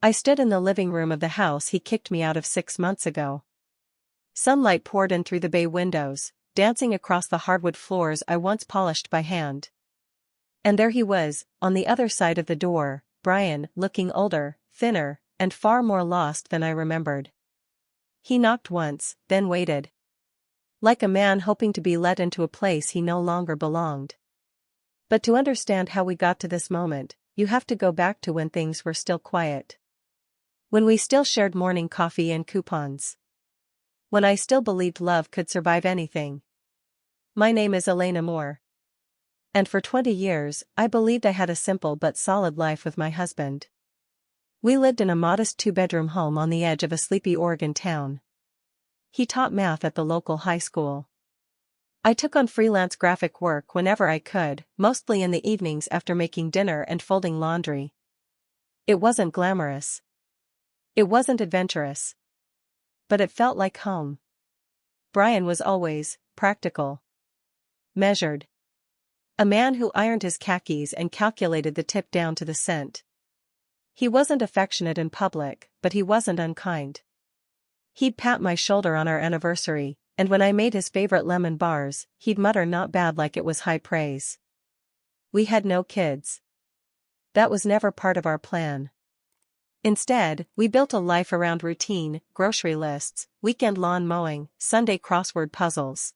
I stood in the living room of the house he kicked me out of 6 months ago. Sunlight poured in through the bay windows, dancing across the hardwood floors I once polished by hand. And there he was, on the other side of the door, Brian, looking older, thinner, and far more lost than I remembered. He knocked once, then waited. Like a man hoping to be let into a place he no longer belonged. But to understand how we got to this moment, you have to go back to when things were still quiet. When we still shared morning coffee and coupons. When I still believed love could survive anything. My name is Elena Moore. And for 20 years, I believed I had a simple but solid life with my husband. We lived in a modest 2-bedroom home on the edge of a sleepy Oregon town. He taught math at the local high school. I took on freelance graphic work whenever I could, mostly in the evenings after making dinner and folding laundry. It wasn't glamorous. It wasn't adventurous. But it felt like home. Brian was always practical. Measured. A man who ironed his khakis and calculated the tip down to the cent. He wasn't affectionate in public, but he wasn't unkind. He'd pat my shoulder on our anniversary, and when I made his favorite lemon bars, he'd mutter not bad like it was high praise. We had no kids. That was never part of our plan. Instead, we built a life around routine, grocery lists, weekend lawn mowing, Sunday crossword puzzles.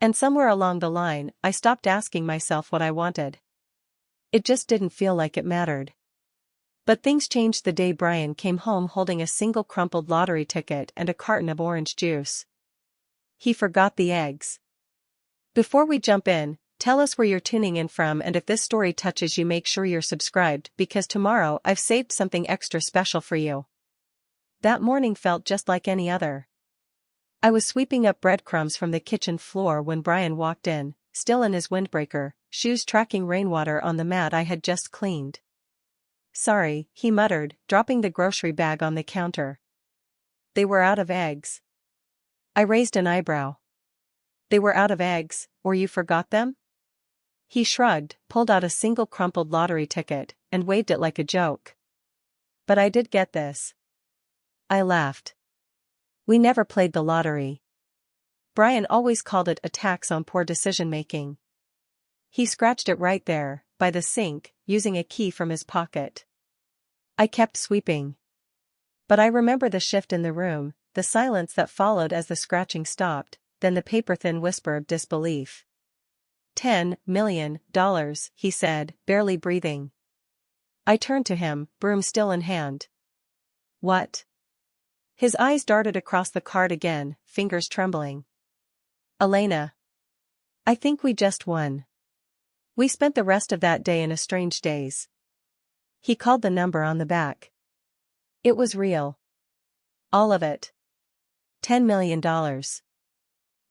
And somewhere along the line, I stopped asking myself what I wanted. It just didn't feel like it mattered. But things changed the day Brian came home holding a single crumpled lottery ticket and a carton of orange juice. He forgot the eggs. Before we jump in, tell us where you're tuning in from, and if this story touches you, make sure you're subscribed, because tomorrow I've saved something extra special for you. That morning felt just like any other. I was sweeping up breadcrumbs from the kitchen floor when Brian walked in, still in his windbreaker, shoes tracking rainwater on the mat I had just cleaned. Sorry, he muttered, dropping the grocery bag on the counter. They were out of eggs. I raised an eyebrow. They were out of eggs, or you forgot them? He shrugged, pulled out a single crumpled lottery ticket, and waved it like a joke. But I did get this. I laughed. We never played the lottery. Brian always called it a tax on poor decision-making. He scratched it right there, by the sink, using a key from his pocket. I kept sweeping. But I remember the shift in the room, the silence that followed as the scratching stopped, then the paper-thin whisper of disbelief. $10 million, he said, barely breathing. I turned to him, broom still in hand. What? His eyes darted across the card again, fingers trembling. Elena. I think we just won. We spent the rest of that day in a strange daze. He called the number on the back. It was real. All of it. $10 million.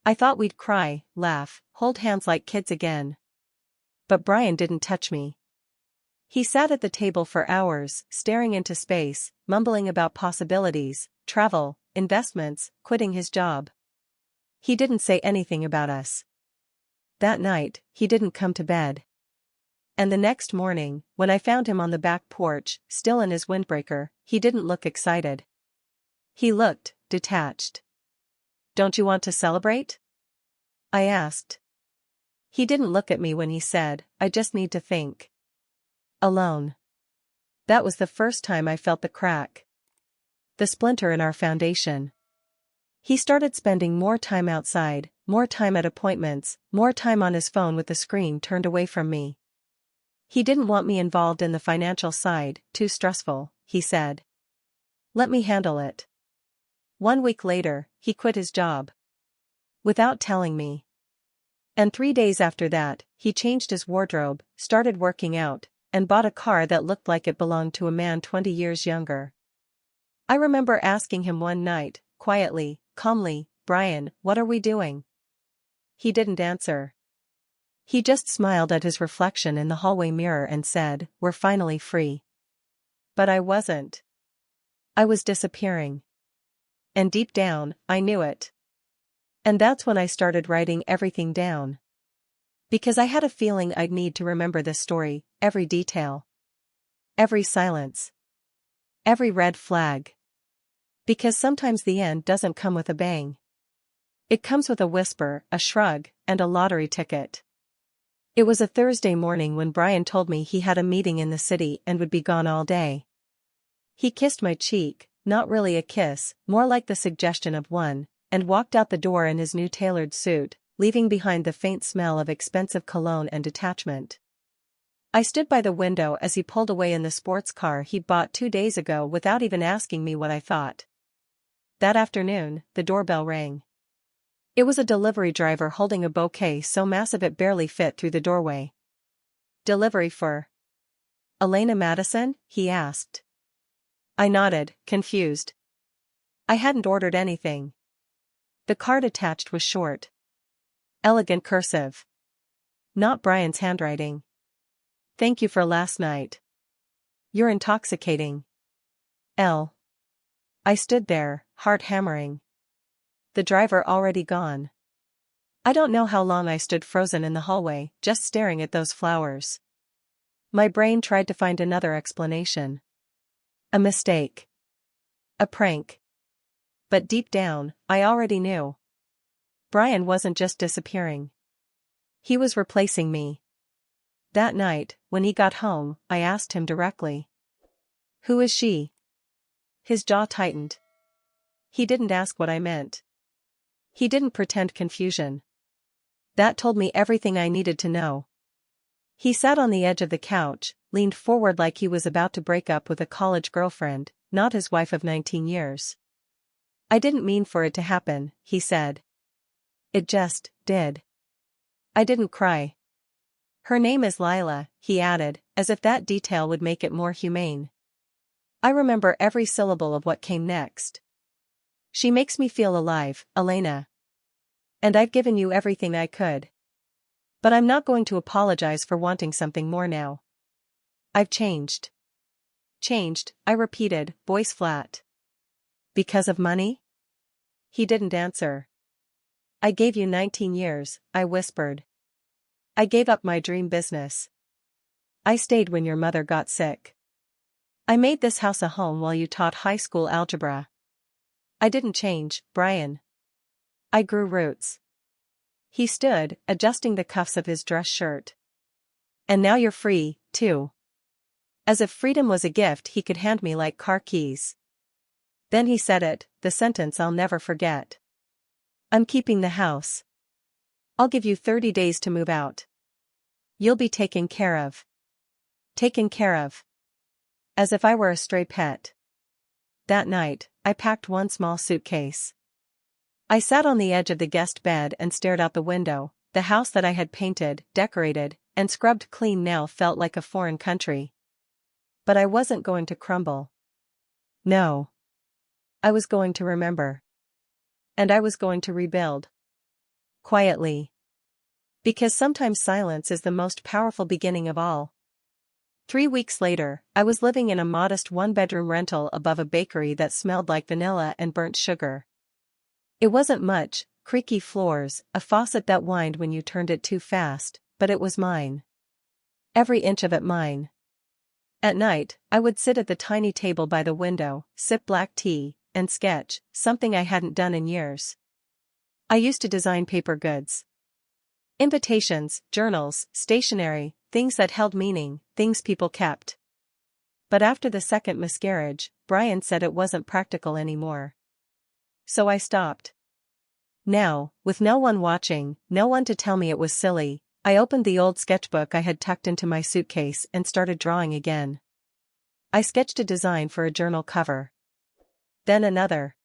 I thought we'd cry, laugh, hold hands like kids again. But Brian didn't touch me. He sat at the table for hours, staring into space, mumbling about possibilities, travel, investments, quitting his job. He didn't say anything about us. That night, he didn't come to bed. And the next morning, when I found him on the back porch, still in his windbreaker, he didn't look excited. He looked detached. Don't you want to celebrate? I asked. He didn't look at me when he said, I just need to think. Alone. That was the first time I felt the crack. The splinter in our foundation. He started spending more time outside, more time at appointments, more time on his phone with the screen turned away from me. He didn't want me involved in the financial side, too stressful, he said. Let me handle it. 1 week later, he quit his job. Without telling me. And 3 days after that, he changed his wardrobe, started working out, and bought a car that looked like it belonged to a man 20 years younger. I remember asking him one night, quietly, calmly, Brian, what are we doing? He didn't answer. He just smiled at his reflection in the hallway mirror and said, we're finally free. But I wasn't. I was disappearing. And deep down, I knew it. And that's when I started writing everything down. Because I had a feeling I'd need to remember this story, every detail. Every silence. Every red flag. Because sometimes the end doesn't come with a bang. It comes with a whisper, a shrug, and a lottery ticket. It was a Thursday morning when Brian told me he had a meeting in the city and would be gone all day. He kissed my cheek, not really a kiss, more like the suggestion of one, and walked out the door in his new tailored suit, leaving behind the faint smell of expensive cologne and detachment. I stood by the window as he pulled away in the sports car he'd bought 2 days ago without even asking me what I thought. That afternoon, the doorbell rang. It was a delivery driver holding a bouquet so massive it barely fit through the doorway. "Delivery for Elena Madison?" he asked. I nodded, confused. I hadn't ordered anything. The card attached was short. Elegant cursive. Not Brian's handwriting. "Thank you for last night. You're intoxicating." L. I stood there, heart hammering. The driver already gone. I don't know how long I stood frozen in the hallway, just staring at those flowers. My brain tried to find another explanation. A mistake. A prank. But deep down, I already knew. Brian wasn't just disappearing. He was replacing me. That night, when he got home, I asked him directly. "Who is she?" His jaw tightened. He didn't ask what I meant. He didn't pretend confusion. That told me everything I needed to know. He sat on the edge of the couch, leaned forward like he was about to break up with a college girlfriend, not his wife of 19 years. "I didn't mean for it to happen," he said. "It just did." I didn't cry. "Her name is Lila," he added, as if that detail would make it more humane. I remember every syllable of what came next. "She makes me feel alive, Elena. And I've given you everything I could. But I'm not going to apologize for wanting something more now. I've changed." "Changed," I repeated, voice flat. "Because of money?" He didn't answer. "I gave you 19 years, I whispered. I gave up my dream business. I stayed when your mother got sick. I made this house a home while you taught high school algebra. I didn't change, Brian. I grew roots." He stood, adjusting the cuffs of his dress shirt. "And now you're free, too." As if freedom was a gift he could hand me like car keys. Then he said it, the sentence I'll never forget. "I'm keeping the house. I'll give you 30 days to move out. You'll be taken care of." Taken care of. As if I were a stray pet. That night, I packed one small suitcase. I sat on the edge of the guest bed and stared out the window. The house that I had painted, decorated, and scrubbed clean now felt like a foreign country. But I wasn't going to crumble. No. I was going to remember. And I was going to rebuild. Quietly. Because sometimes silence is the most powerful beginning of all. 3 weeks later, I was living in a modest one-bedroom rental above a bakery that smelled like vanilla and burnt sugar. It wasn't much, creaky floors, a faucet that whined when you turned it too fast, but it was mine. Every inch of it mine. At night, I would sit at the tiny table by the window, sip black tea, and sketch, something I hadn't done in years. I used to design paper goods. Invitations, journals, stationery, things that held meaning, things people kept. But after the second miscarriage, Brian said it wasn't practical anymore. So I stopped. Now, with no one watching, no one to tell me it was silly, I opened the old sketchbook I had tucked into my suitcase and started drawing again. I sketched a design for a journal cover. Then another.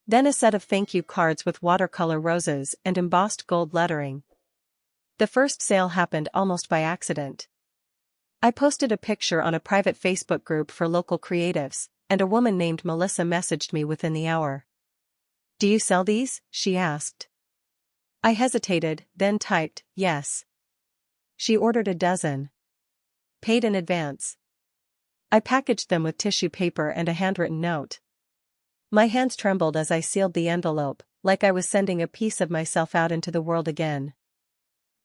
Then a set of thank you cards with watercolor roses and embossed gold lettering. The first sale happened almost by accident. I posted a picture on a private Facebook group for local creatives, and a woman named Melissa messaged me within the hour. "Do you sell these?" she asked. I hesitated, then typed, "Yes." She ordered a dozen. Paid in advance. I packaged them with tissue paper and a handwritten note. My hands trembled as I sealed the envelope, like I was sending a piece of myself out into the world again.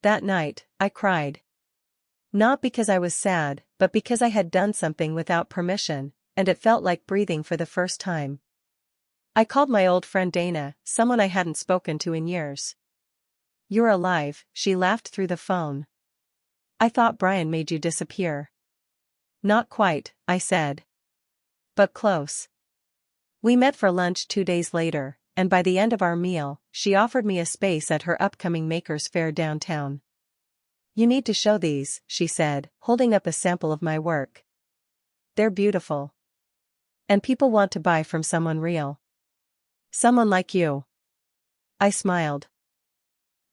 That night, I cried. Not because I was sad, but because I had done something without permission, and it felt like breathing for the first time. I called my old friend Dana, someone I hadn't spoken to in years. "You're alive," she laughed through the phone. "I thought Brian made you disappear." "Not quite," I said. "But close." We met for lunch 2 days later, and by the end of our meal, she offered me a space at her upcoming Makers Fair downtown. "You need to show these," she said, holding up a sample of my work. "They're beautiful. And people want to buy from someone real. Someone like you." I smiled.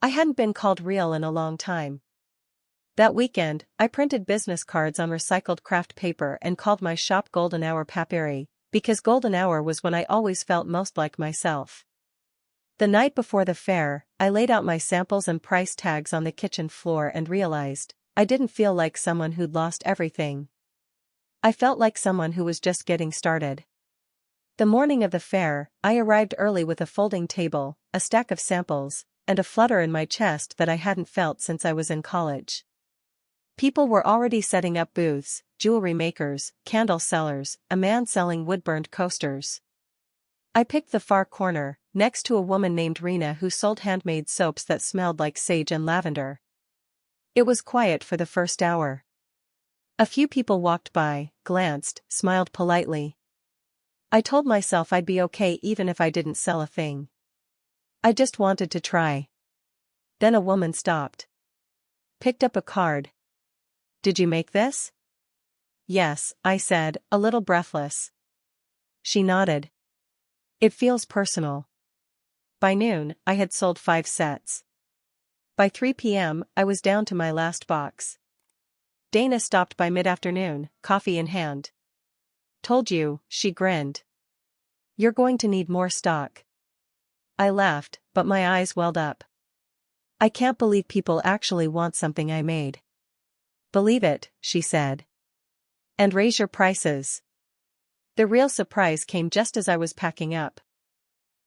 I hadn't been called real in a long time. That weekend, I printed business cards on recycled craft paper and called my shop Golden Hour Papyri, because golden hour was when I always felt most like myself. The night before the fair, I laid out my samples and price tags on the kitchen floor and realized, I didn't feel like someone who'd lost everything. I felt like someone who was just getting started. The morning of the fair, I arrived early with a folding table, a stack of samples, and a flutter in my chest that I hadn't felt since I was in college. People were already setting up booths, jewelry makers, candle sellers, a man selling wood-burned coasters. I picked the far corner, next to a woman named Rena who sold handmade soaps that smelled like sage and lavender. It was quiet for the first hour. A few people walked by, glanced, smiled politely. I told myself I'd be okay even if I didn't sell a thing. I just wanted to try. Then a woman stopped. Picked up a card. "Did you make this?" "Yes," I said, a little breathless. She nodded. "It feels personal." By noon, I had sold 5 sets. By 3 p.m., I was down to my last box. Dana stopped by mid-afternoon, coffee in hand. "Told you," she grinned. "You're going to need more stock." I laughed, but my eyes welled up. "I can't believe people actually want something I made." "Believe it," she said. "And raise your prices." The real surprise came just as I was packing up.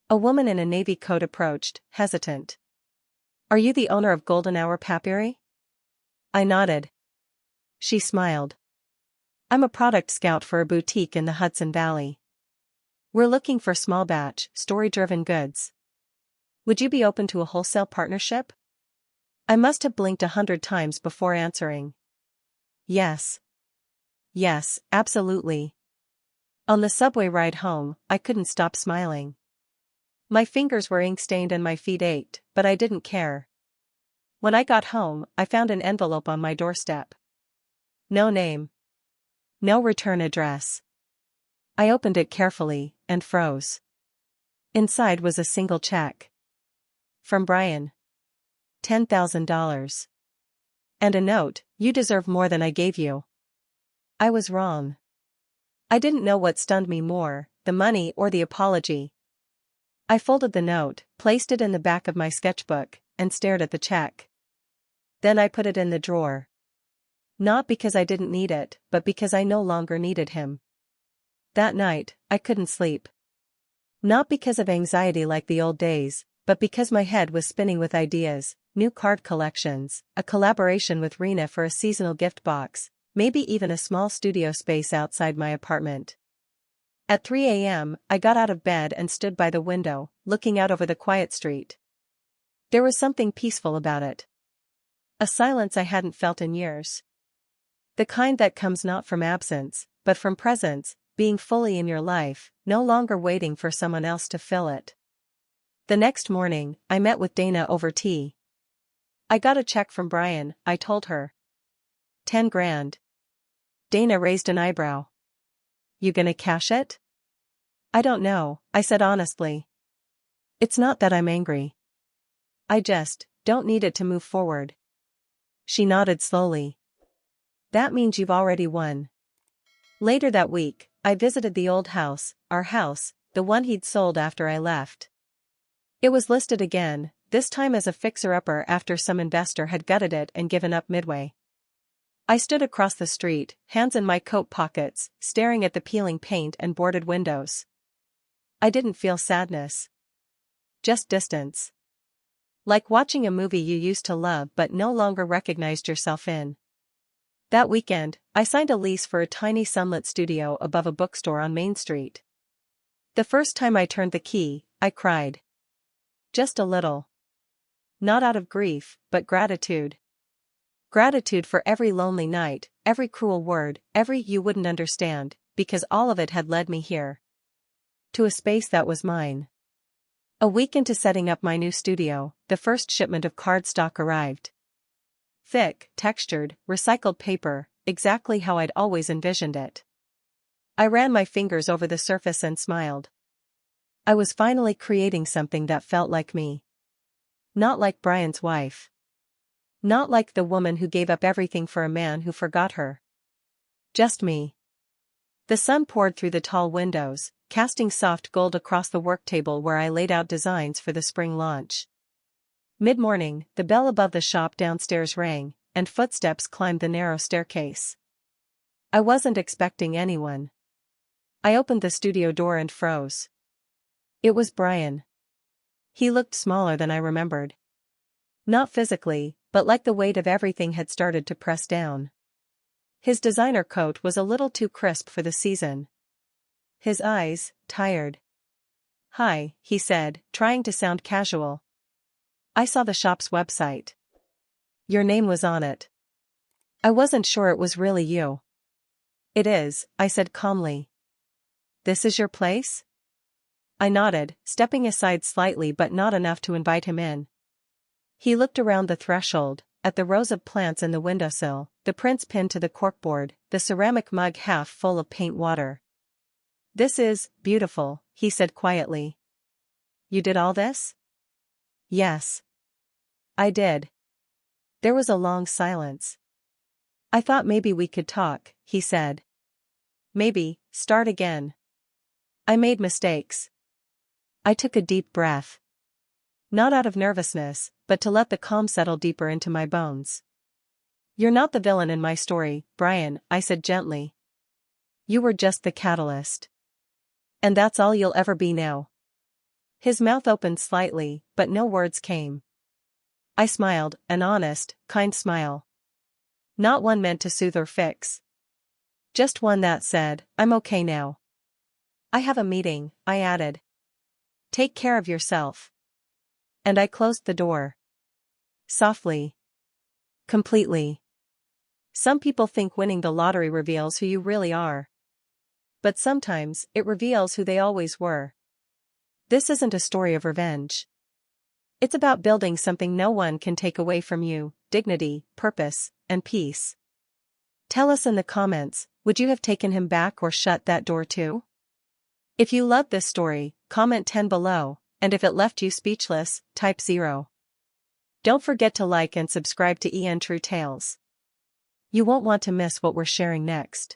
A woman in a navy coat approached, hesitant. "Are you the owner of Golden Hour Papyri?" I nodded. She smiled. "I'm a product scout for a boutique in the Hudson Valley. We're looking for small batch, story-driven goods. Would you be open to a wholesale partnership?" I must have blinked 100 times before answering. Yes. Yes, absolutely. On the subway ride home, I couldn't stop smiling. My fingers were ink-stained and my feet ached, but I didn't care. When I got home, I found an envelope on my doorstep. No name. No return address. I opened it carefully, and froze. Inside was a single check. From Brian. $10,000. And a note, "You deserve more than I gave you." I was wrong. I didn't know what stunned me more, the money or the apology. I folded the note, placed it in the back of my sketchbook, and stared at the check. Then I put it in the drawer. Not because I didn't need it, but because I no longer needed him. That night, I couldn't sleep. Not because of anxiety like the old days, but because my head was spinning with ideas, new card collections, a collaboration with Rena for a seasonal gift box, maybe even a small studio space outside my apartment. At 3 a.m., I got out of bed and stood by the window, looking out over the quiet street. There was something peaceful about it. A silence I hadn't felt in years. The kind that comes not from absence, but from presence, being fully in your life, no longer waiting for someone else to fill it. The next morning, I met with Dana over tea. "I got a check from Brian," I told her. 10 grand. Dana raised an eyebrow. "You gonna cash it?" "I don't know," I said honestly. "It's not that I'm angry. I just don't need it to move forward." She nodded slowly. "That means you've already won." Later that week, I visited the old house, our house, the one he'd sold after I left. It was listed again, this time as a fixer-upper after some investor had gutted it and given up midway. I stood across the street, hands in my coat pockets, staring at the peeling paint and boarded windows. I didn't feel sadness. Just distance. Like watching a movie you used to love but no longer recognized yourself in. That weekend, I signed a lease for a tiny sunlit studio above a bookstore on Main Street. The first time I turned the key, I cried. Just a little. Not out of grief, but gratitude. Gratitude for every lonely night, every cruel word, every "you wouldn't understand," because all of it had led me here. To a space that was mine. A week into setting up my new studio, the first shipment of cardstock arrived. Thick, textured, recycled paper, exactly how I'd always envisioned it. I ran my fingers over the surface and smiled. I was finally creating something that felt like me. Not like Brian's wife. Not like the woman who gave up everything for a man who forgot her. Just me. The sun poured through the tall windows, casting soft gold across the work table where I laid out designs for the spring launch. Mid-morning, the bell above the shop downstairs rang, and footsteps climbed the narrow staircase. I wasn't expecting anyone. I opened the studio door and froze. It was Brian. He looked smaller than I remembered. Not physically, but like the weight of everything had started to press down. His designer coat was a little too crisp for the season. His eyes, tired. "Hi," he said, trying to sound casual. "I saw the shop's website. Your name was on it." I wasn't sure it was really you. "It is," I said calmly. "This is your place?" I nodded, stepping aside slightly but not enough to invite him in. He looked around the threshold, at the rows of plants in the windowsill, the prints pinned to the corkboard, the ceramic mug half full of paint water. "This is beautiful," he said quietly. "You did all this?" "Yes. I did." There was a long silence. "I thought maybe we could talk," he said. "Maybe, start again. I made mistakes." I took a deep breath. Not out of nervousness, but to let the calm settle deeper into my bones. "You're not the villain in my story, Brian," I said gently. "You were just the catalyst. And that's all you'll ever be now." His mouth opened slightly, but no words came. I smiled, an honest, kind smile. Not one meant to soothe or fix. Just one that said, "I'm okay now." "I have a meeting," I added. "Take care of yourself." And I closed the door. Softly. Completely. Some people think winning the lottery reveals who you really are. But sometimes, it reveals who they always were. This isn't a story of revenge. It's about building something no one can take away from you: dignity, purpose, and peace. Tell us in the comments, would you have taken him back or shut that door too? If you loved this story, comment 10 below, and if it left you speechless, type 0. Don't forget to like and subscribe to EN True Tales. You won't want to miss what we're sharing next.